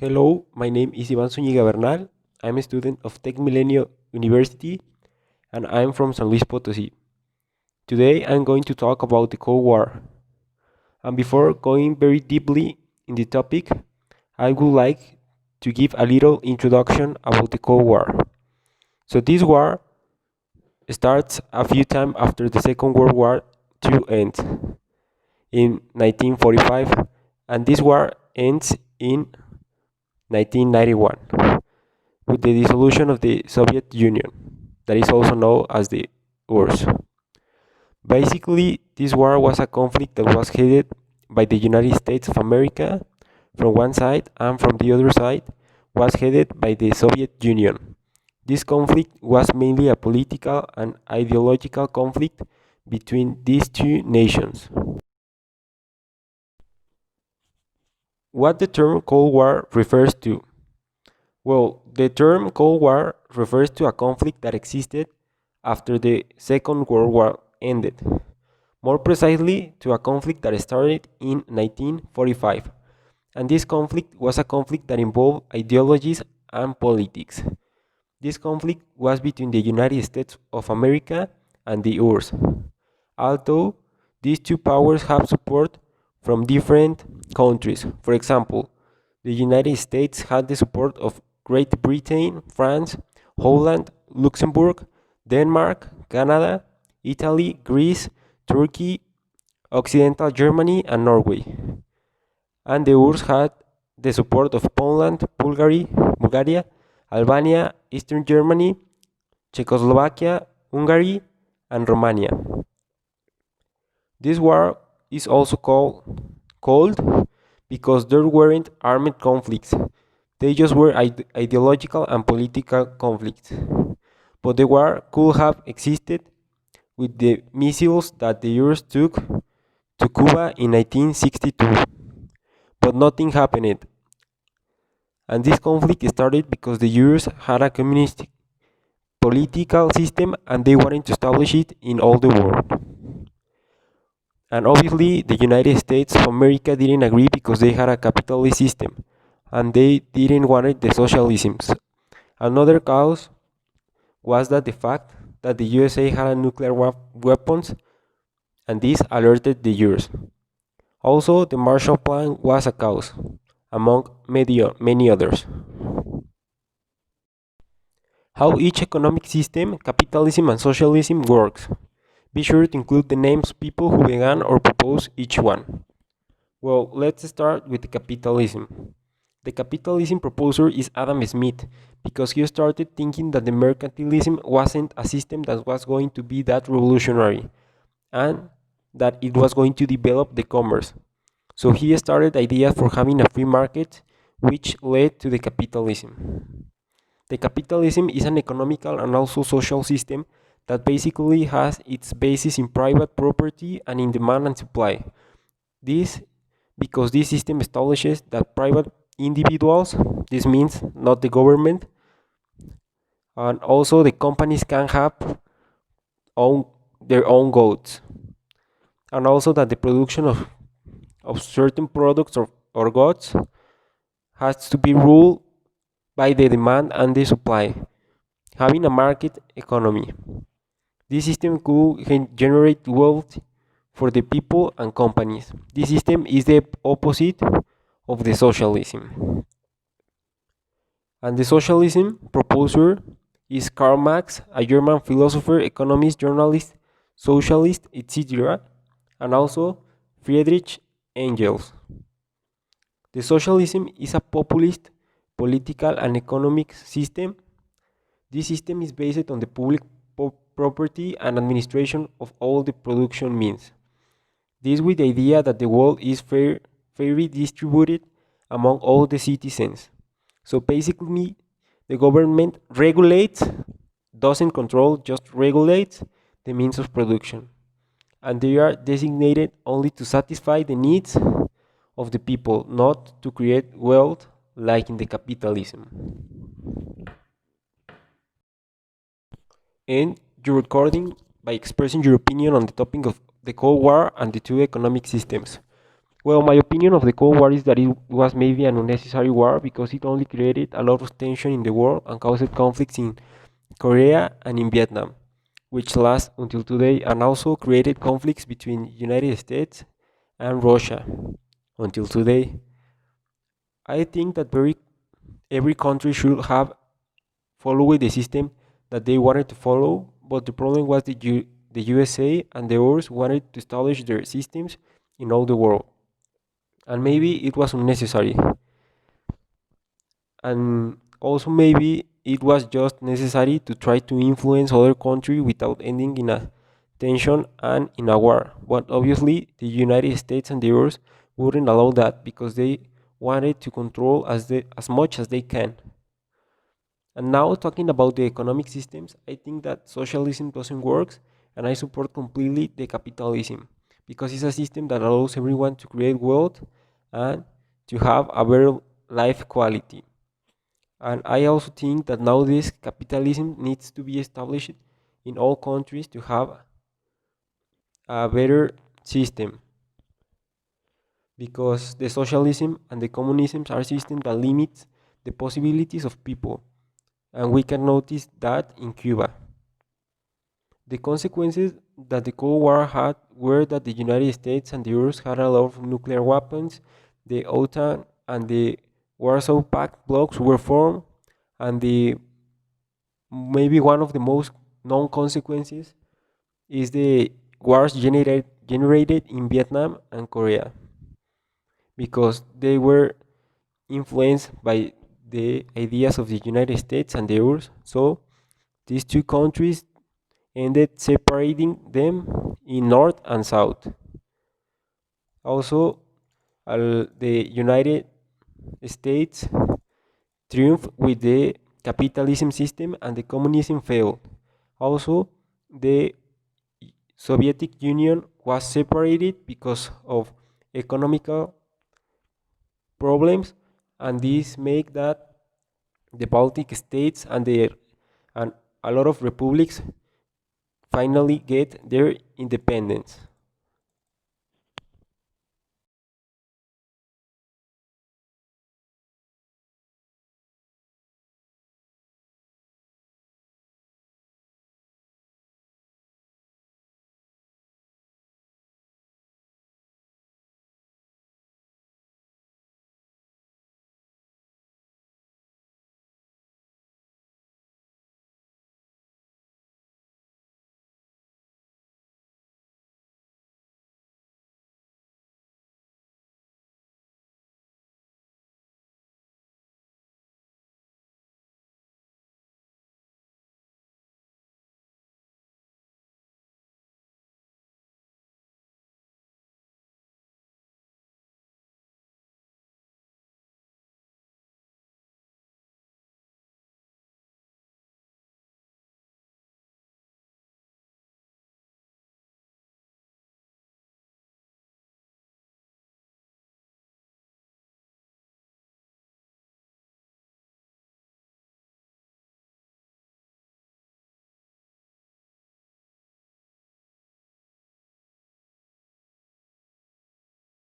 Hello, my name is Ivan Zúñiga Bernal. I'm a student of Tec Milenio University and I'm from San Luis Potosí. Today I'm going to talk about the Cold War. And before going very deeply in the topic, I would like to give a little introduction about the Cold War. So this war starts a few time after the Second World War to end in 1945 and this war ends in 1991. With the dissolution of the Soviet Union, that is also known as the URSS. Basically, this war was a conflict that was headed by the United States of America from one side and from the other side was headed by the Soviet Union. This conflict was mainly a political and ideological conflict between these two nations. What the term Cold War refers to? Well, the term Cold War refers to a conflict that existed after the Second World War ended. More precisely, to a conflict that started in 1945. And this conflict was a conflict that involved ideologies and politics. This conflict was between the United States of America and the URSS. Although these two powers have support from different countries. For example, the United States had the support of Great Britain, France, Holland, Luxembourg, Denmark, Canada, Italy, Greece, Turkey, Occidental Germany, and Norway. And the URSS had the support of Poland, Bulgaria, Albania, Eastern Germany, Czechoslovakia, Hungary, and Romania. This war is also called because there weren't armed conflicts. They just were ideological and political conflicts. But the war could have existed with the missiles that the US took to Cuba in 1962. But nothing happened. And this conflict started because the US had a communist political system and they wanted to establish it in all the world. And obviously, the United States of America didn't agree because they had a capitalist system and they didn't want the socialisms. Another cause was that the fact that the USA had a nuclear weapons and this alerted the US. Also, the Marshall Plan was a cause, among many others. How each economic system, capitalism and socialism, works. Be sure to include the names of people who began or proposed each one. Well, let's start with the capitalism. The capitalism proposer is Adam Smith because he started thinking that the mercantilism wasn't a system that was going to be that revolutionary and that it was going to develop the commerce. So he started ideas for having a free market which led to the capitalism. The capitalism is an economical and also social system that basically has its basis in private property and in demand and supply. This because this system establishes that private individuals, this means not the government, and also the companies can have their own goods, and also that the production of certain products or goods has to be ruled by the demand and the supply, having a market economy. This system could generate wealth for the people and companies. This system is the opposite of the socialism. And the socialism proposer is Karl Marx, a German philosopher, economist, journalist, socialist, etc., and also Friedrich Engels. The socialism is a populist political and economic system. This system is based on the public property and administration of all the production means. This with the idea that the wealth is fairly distributed among all the citizens. So basically, the government regulates, doesn't control, just regulates the means of production. And they are designated only to satisfy the needs of the people, not to create wealth like in the capitalism. End your recording by expressing your opinion on the topic of the Cold War and the two economic systems. Well, my opinion of the Cold War is that it was maybe an unnecessary war because it only created a lot of tension in the world and caused conflicts in Korea and in Vietnam, which last until today, and also created conflicts between United States and Russia until today. I think that every country should have followed the system that they wanted to follow, but the problem was the USA and the others wanted to establish their systems in all the world, and maybe it was unnecessary, and also maybe it was just necessary to try to influence other country without ending in a tension and in a war. But obviously, the United States and the others wouldn't allow that because they wanted to control as much as they can. And now talking about the economic systems, I think that socialism doesn't work, and I support completely the capitalism because it's a system that allows everyone to create wealth and to have a better life quality. And I also think that nowadays capitalism needs to be established in all countries to have a better system because the socialism and the communism are systems that limit the possibilities of people, and we can notice that in Cuba. The consequences that the Cold War had were that the United States and the US had a lot of nuclear weapons, the OTAN and the Warsaw Pact blocs were formed, and the maybe one of the most known consequences is the wars generated in Vietnam and Korea because they were influenced by the ideas of the United States and the US. So these two countries ended separating them in North and South. Also, the United States triumphed with the capitalism system and the communism failed. Also, the Soviet Union was separated because of economical problems, and this make that the Baltic states and a lot of republics finally get their independence.